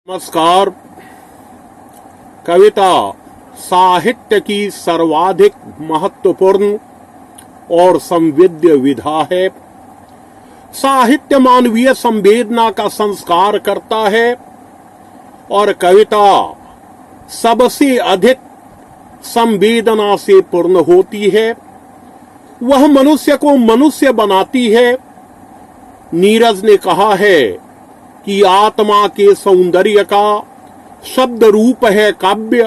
नमस्कार। कविता साहित्य की सर्वाधिक महत्वपूर्ण और संवेद्य विधा है। साहित्य मानवीय संवेदना का संस्कार करता है और कविता सबसे अधिक संवेदना से पूर्ण होती है। वह मनुष्य को मनुष्य बनाती है। नीरज ने कहा है कि आत्मा के सौंदर्य का शब्द रूप है काव्य।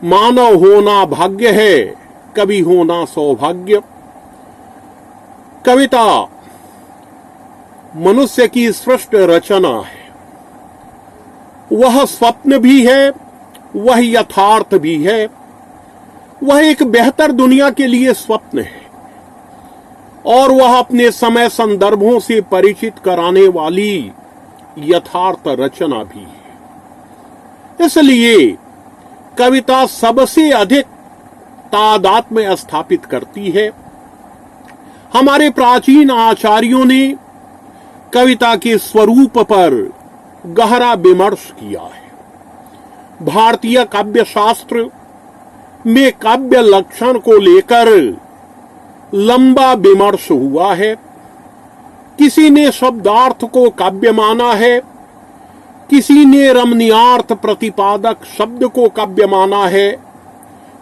मानव होना भाग्य है, कवि होना सौभाग्य। कविता मनुष्य की सृष्ट रचना है। वह स्वप्न भी है, वह यथार्थ भी है। वह एक बेहतर दुनिया के लिए स्वप्न है और वह अपने समय संदर्भों से परिचित कराने वाली यथार्थ रचना भी है। इसलिए कविता सबसे अधिक तादात्म्य स्थापित करती है। हमारे प्राचीन आचार्यों ने कविता के स्वरूप पर गहरा विमर्श किया है। भारतीय काव्य शास्त्र में काव्य लक्षण को लेकर लंबा विमर्श हुआ है। किसी ने शब्दार्थ को काव्य माना है, किसी ने रमणीयार्थ प्रतिपादक शब्द को काव्य माना है,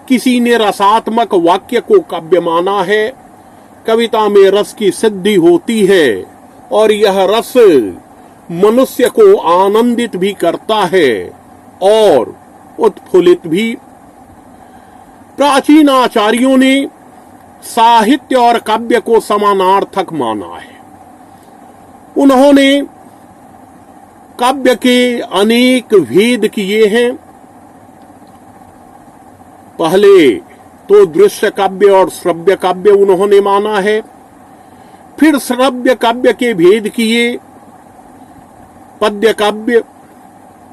किसी ने रसात्मक वाक्य को काव्य माना है। कविता में रस की सिद्धि होती है और यह रस मनुष्य को आनंदित भी करता है और उत्फुल्लित भी। प्राचीन आचार्यों ने साहित्य और काव्य को समानार्थक माना है। उन्होंने काव्य के अनेक भेद किए हैं। पहले तो दृश्य काव्य और श्रव्य काव्य उन्होंने माना है। फिर श्रव्य काव्य के भेद किए, पद्य काव्य,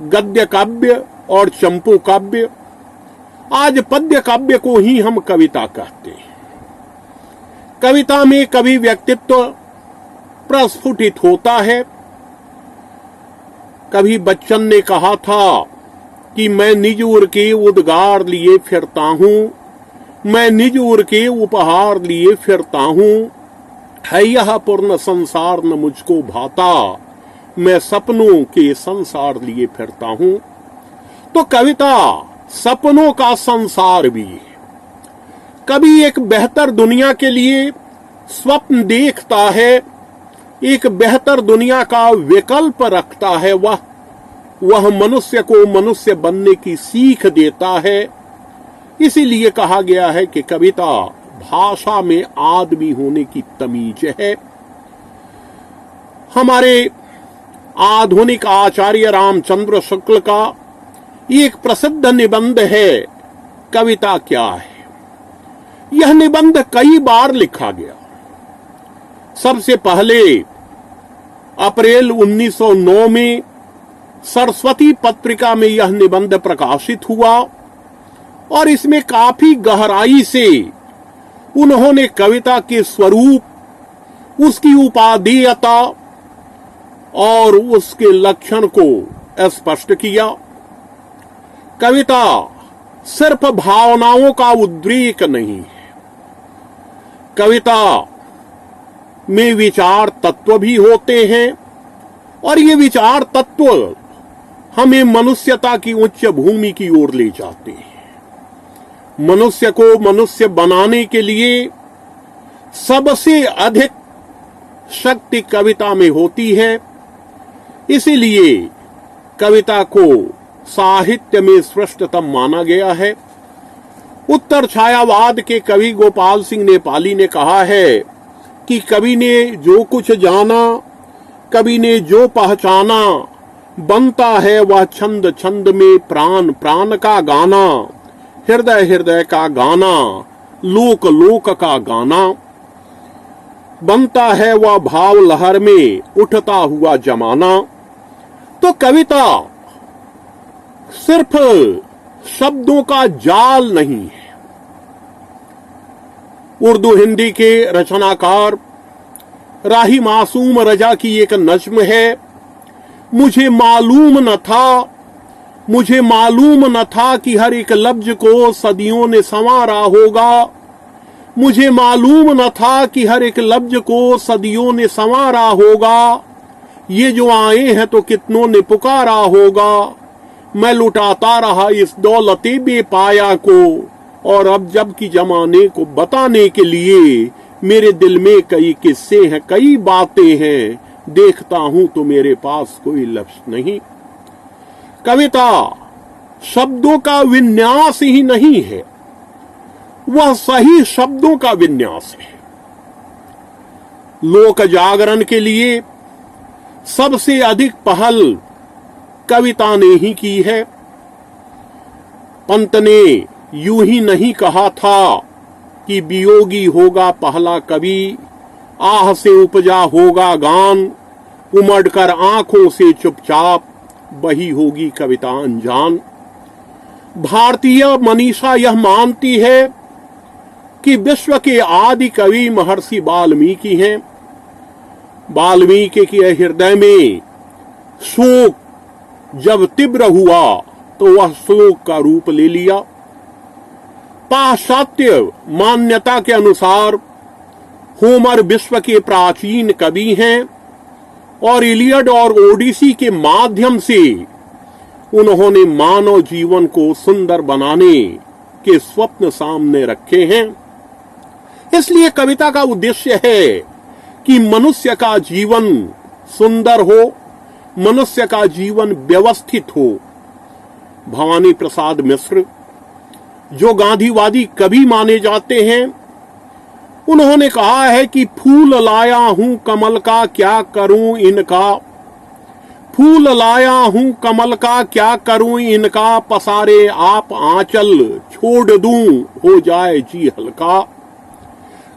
गद्य काव्य और चंपू काव्य। आज पद्य काव्य को ही हम कविता कहते हैं। कविता में कवि व्यक्तित्व प्रस्फुटित होता है। कभी बच्चन ने कहा था कि मैं निज उर के उद्गार लिए फिरता हूं, मैं निज उर के उपहार लिए फिरता हूं, है यह पूर्ण संसार न मुझको भाता, मैं सपनों के संसार लिए फिरता हूं। तो कविता सपनों का संसार भी है। कभी एक बेहतर दुनिया के लिए स्वप्न देखता है, एक बेहतर दुनिया का विकल्प रखता है। वह मनुष्य को मनुष्य बनने की सीख देता है। इसीलिए कहा गया है कि कविता भाषा में आदमी होने की तमीज है। हमारे आधुनिक आचार्य रामचंद्र शुक्ल का एक प्रसिद्ध निबंध है, कविता क्या है। यह निबंध कई बार लिखा गया। सबसे पहले अप्रैल 1909 में सरस्वती पत्रिका में यह निबंध प्रकाशित हुआ और इसमें काफी गहराई से उन्होंने कविता के स्वरूप, उसकी उपादेयता और उसके लक्षण को स्पष्ट किया। कविता सिर्फ भावनाओं का उद्रेक नहीं है। कविता में विचार तत्व भी होते हैं और ये विचार तत्व हमें मनुष्यता की उच्च भूमि की ओर ले जाते हैं। मनुष्य को मनुष्य बनाने के लिए सबसे अधिक शक्ति कविता में होती है। इसीलिए कविता को साहित्य में श्रेष्ठतम माना गया है। उत्तर छायावाद के कवि गोपाल सिंह नेपाली ने कहा है कि कवि ने जो कुछ जाना, कवि ने जो पहचाना, बनता है वह छंद छंद में प्राण प्राण का गाना, हृदय हृदय का गाना, लोक लोक का गाना। बनता है वह भाव लहर में उठता हुआ जमाना। तो कविता सिर्फ शब्दों का जाल नहीं है। उर्दू हिंदी के रचनाकार राही मासूम रजा की एक नज्म है, मुझे मालूम न था कि हर एक लफ्ज को सदियों ने संवारा होगा। मुझे मालूम न था कि हर एक लफ्ज को सदियों ने संवारा होगा। ये जो आए हैं तो कितनों ने पुकारा होगा। मैं लुटाता रहा इस दौलते बेपाया को, और अब जब की जमाने को बताने के लिए मेरे दिल में कई किस्से हैं, कई बातें हैं, देखता हूं तो मेरे पास कोई लफ्ज नहीं। कविता शब्दों का विन्यास ही नहीं है, वह सही शब्दों का विन्यास है। लोक जागरण के लिए सबसे अधिक पहल कविता ने ही की है। पंत ने यूं ही नहीं कहा था कि वियोगी होगा पहला कवि, आह से उपजा होगा गान, उमड़कर आंखों से चुपचाप वही होगी कविता अनजान। भारतीय मनीषा यह मानती है कि विश्व के आदि कवि महर्षि वाल्मीकि हैं। वाल्मीकि के हृदय में शोक जब तीव्र हुआ तो वह शोक का रूप ले लिया। पाश्चात्य मान्यता के अनुसार होमर विश्व के प्राचीन कवि हैं और इलियड और ओडिसी के माध्यम से उन्होंने मानव जीवन को सुंदर बनाने के स्वप्न सामने रखे हैं। इसलिए कविता का उद्देश्य है कि मनुष्य का जीवन सुंदर हो, मनुष्य का जीवन व्यवस्थित हो। भवानी प्रसाद मिश्र जो गांधीवादी कवि माने जाते हैं, उन्होंने कहा है कि फूल लाया हूं कमल का क्या करूं इनका, फूल लाया हूं कमल का क्या करूं इनका, पसारे आप आंचल छोड़ दूं हो जाए जी हल्का।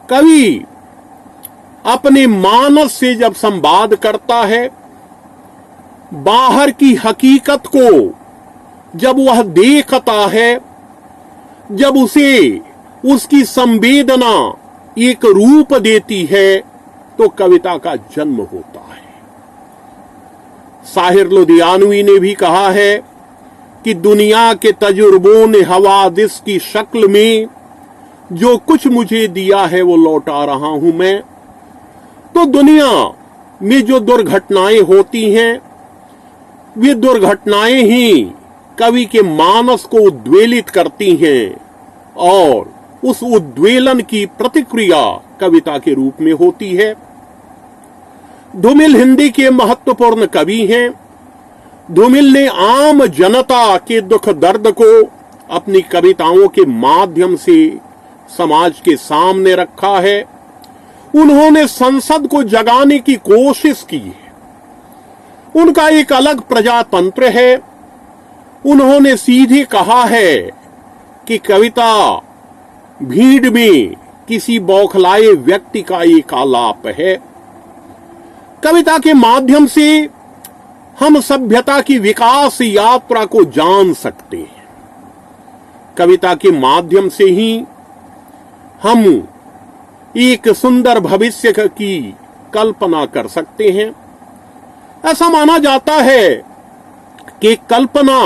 कवि अपने मानस से जब संवाद करता है, बाहर की हकीकत को जब वह देखता है, जब उसे उसकी संवेदना एक रूप देती है, तो कविता का जन्म होता है। साहिर लुधियानवी ने भी कहा है कि दुनिया के तजुर्बों ने हवादिस की शक्ल में जो कुछ मुझे दिया है वो लौटा रहा हूं मैं। तो दुनिया में जो दुर्घटनाएं होती हैं, वे दुर्घटनाएं ही कवि के मानस को उद्वेलित करती हैं और उस उद्वेलन की प्रतिक्रिया कविता के रूप में होती है। धूमिल हिंदी के महत्वपूर्ण कवि हैं। धूमिल ने आम जनता के दुख दर्द को अपनी कविताओं के माध्यम से समाज के सामने रखा है। उन्होंने संसद को जगाने की कोशिश की है। उनका एक अलग प्रजातंत्र है। उन्होंने सीधे कहा है कि कविता भीड़ में किसी बौखलाए व्यक्ति का एक आलाप है। कविता के माध्यम से हम सभ्यता की विकास यात्रा को जान सकते हैं। कविता के माध्यम से ही हम एक सुंदर भविष्य की कल्पना कर सकते हैं। ऐसा माना जाता है कि कल्पना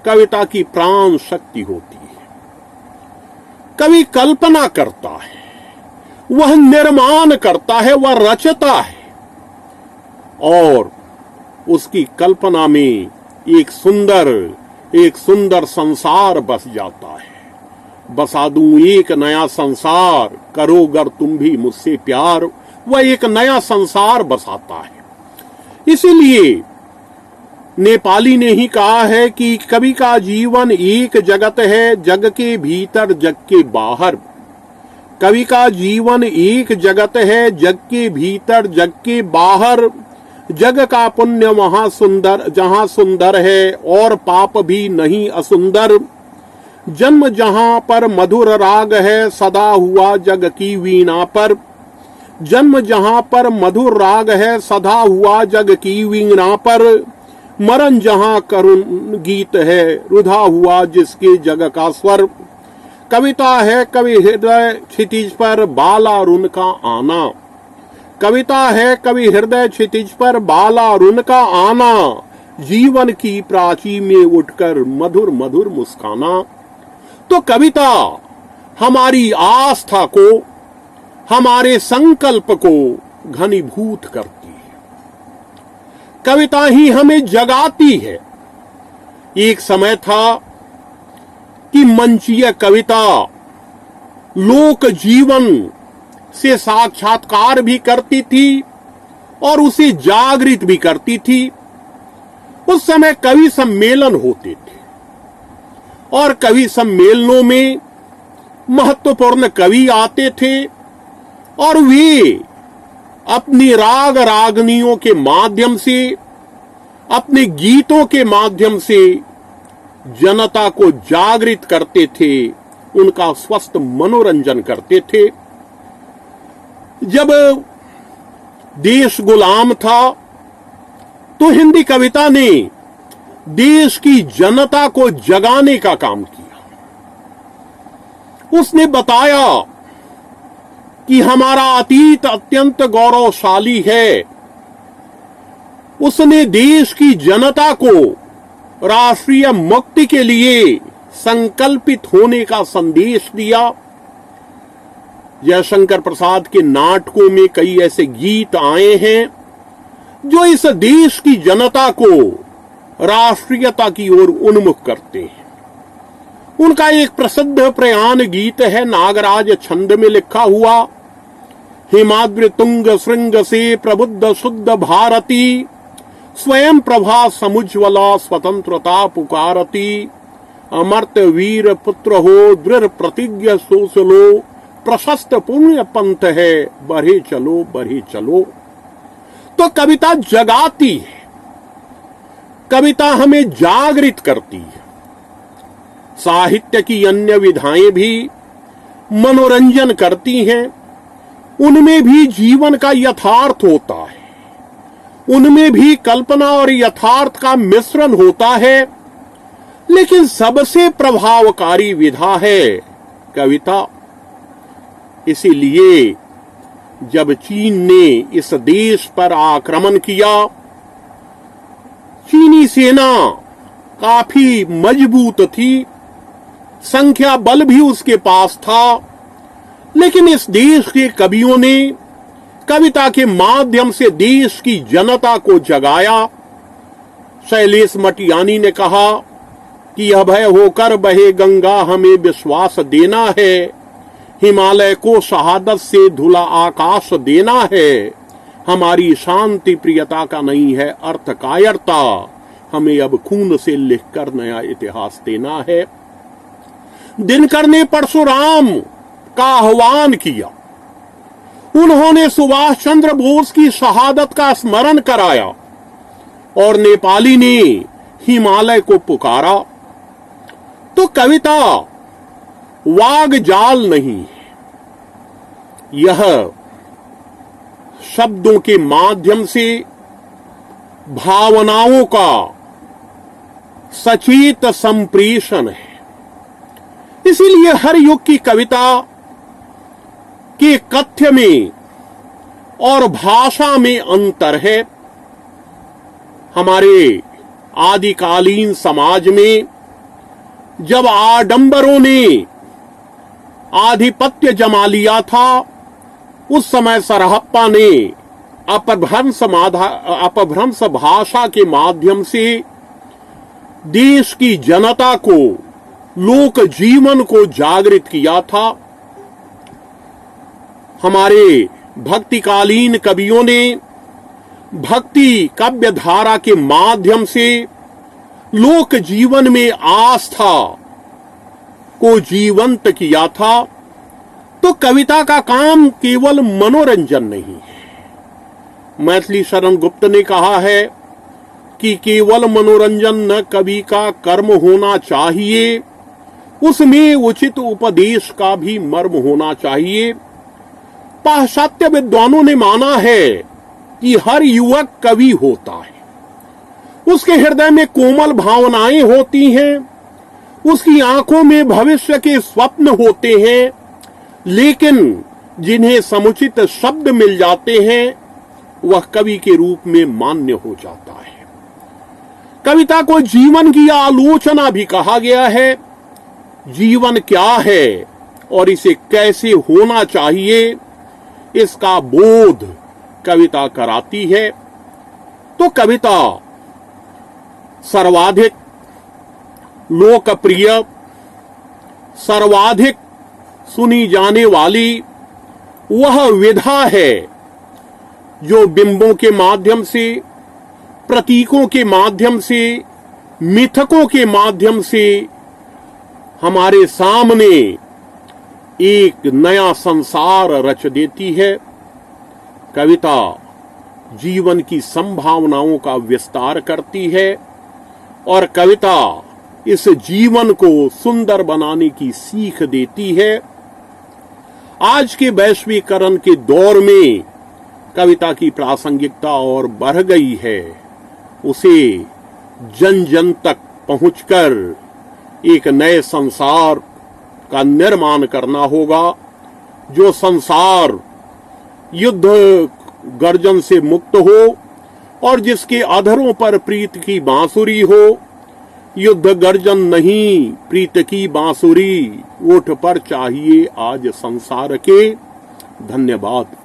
कविता की प्राण शक्ति होती है। कवि कल्पना करता है, वह निर्माण करता है, वह रचता है और उसकी कल्पना में एक सुंदर संसार बस जाता है। बसा दूं एक नया संसार, करो गर तुम भी मुझसे प्यार, वह एक नया संसार बसाता है। इसीलिए नेपाली ने ही कहा है कि कवि का जीवन एक जगत है, जग के भीतर जग के बाहर। कवि का जीवन एक जगत है, जग के भीतर जग के बाहर। जग का पुण्य वहां सुंदर जहां सुंदर है, और पाप भी नहीं असुंदर। जन्म जहां पर मधुर राग है, सदा हुआ जग की वीणा पर। जन्म जहां पर मधुर राग है, सदा हुआ जग की वीणा पर। मरण जहां करुण गीत है, रुधा हुआ जिसके जग का स्वर। कविता है कवि हृदय क्षितिज पर बालारुण का आना। कविता है कवि हृदय क्षितिज पर बालारुण का आना। जीवन की प्राची में उठकर मधुर मधुर मुस्काना। तो कविता हमारी आस्था को, हमारे संकल्प को घनीभूत करती है। कविता ही हमें जगाती है। एक समय था कि मंचीय कविता लोक जीवन से साक्षात्कार भी करती थी और उसे जागृत भी करती थी। उस समय कवि सम्मेलन होते थे और कवि सम्मेलनों में महत्वपूर्ण कवि आते थे और वे अपनी राग रागनियों के माध्यम से, अपने गीतों के माध्यम से जनता को जागृत करते थे, उनका स्वस्थ मनोरंजन करते थे। जब देश गुलाम था तो हिंदी कविता ने देश की जनता को जगाने का काम किया। उसने बताया कि हमारा अतीत अत्यंत गौरवशाली है। उसने देश की जनता को राष्ट्रीय मुक्ति के लिए संकल्पित होने का संदेश दिया। जयशंकर प्रसाद के नाटकों में कई ऐसे गीत आए हैं जो इस देश की जनता को राष्ट्रीयता की ओर उन्मुख करते हैं। उनका एक प्रसिद्ध प्रयाण गीत है, नागराज छंद में लिखा हुआ, हिमाद्रि तुंग श्रृंग से प्रबुद्ध शुद्ध भारती, स्वयं प्रभा समुज्वला स्वतंत्रता पुकारती, अमर्त वीर पुत्र हो दृढ़ प्रतिज्ञ सोचलो, प्रशस्त पुण्य पंथ है बढ़े चलो बढ़े चलो। तो कविता जगाती है, कविता हमें जागृत करती है। साहित्य की अन्य विधाएं भी मनोरंजन करती हैं, उनमें भी जीवन का यथार्थ होता है, उनमें भी कल्पना और यथार्थ का मिश्रण होता है, लेकिन सबसे प्रभावकारी विधा है कविता। इसीलिए जब चीन ने इस देश पर आक्रमण किया, चीनी सेना काफी मजबूत थी, संख्या बल भी उसके पास था, लेकिन इस देश के कवियों ने कविता के माध्यम से देश की जनता को जगाया। शैलेश मटियानी ने कहा कि अभय होकर बहे गंगा हमें विश्वास देना है, हिमालय को शहादत से धुला आकाश देना है, हमारी शांति प्रियता का नहीं है अर्थ कायरता, हमें अब खून से लिखकर नया इतिहास देना है। दिनकर ने परशुराम का आह्वान किया, उन्होंने सुभाष चंद्र बोस की शहादत का स्मरण कराया और नेपाली ने हिमालय को पुकारा। तो कविता वाग जाल नहीं है, यह शब्दों के माध्यम से भावनाओं का सचेत संप्रेषण है। इसीलिए हर युग की कविता के कथ्य में और भाषा में अंतर है। हमारे आदिकालीन समाज में जब आडंबरों ने आधिपत्य जमा लिया था, उस समय सरहप्पा ने अपभ्रंश भाषा के माध्यम से देश की जनता को, लोक जीवन को जागृत किया था। हमारे भक्तिकालीन कवियों ने भक्ति काव्य धारा के माध्यम से लोक जीवन में आस्था को जीवंत किया था। तो कविता का काम केवल मनोरंजन नहीं है। मैथिली शरण गुप्त ने कहा है कि केवल मनोरंजन न कवि का कर्म होना चाहिए, उसमें उचित उपदेश का भी मर्म होना चाहिए। पाश्चात्य विद्वानों ने माना है कि हर युवक कवि होता है, उसके हृदय में कोमल भावनाएं होती हैं, उसकी आंखों में भविष्य के स्वप्न होते हैं, लेकिन जिन्हें समुचित शब्द मिल जाते हैं वह कवि के रूप में मान्य हो जाता है। कविता को जीवन की आलोचना भी कहा गया है। जीवन क्या है और इसे कैसे होना चाहिए, इसका बोध कविता कराती है। तो कविता सर्वाधिक लोकप्रिय, सर्वाधिक सुनी जाने वाली वह विधा है जो बिंबों के माध्यम से, प्रतीकों के माध्यम से, मिथकों के माध्यम से हमारे सामने एक नया संसार रच देती है। कविता जीवन की संभावनाओं का विस्तार करती है और कविता इस जीवन को सुंदर बनाने की सीख देती है। आज के वैश्वीकरण के दौर में कविता की प्रासंगिकता और बढ़ गई है। उसे जन जन तक पहुंचकर एक नए संसार का निर्माण करना होगा, जो संसार युद्ध गर्जन से मुक्त हो और जिसके अधरों पर प्रीत की बांसुरी हो। युद्ध गर्जन नहीं, प्रीत की बांसुरी ओठ पर चाहिए आज संसार के। धन्यवाद।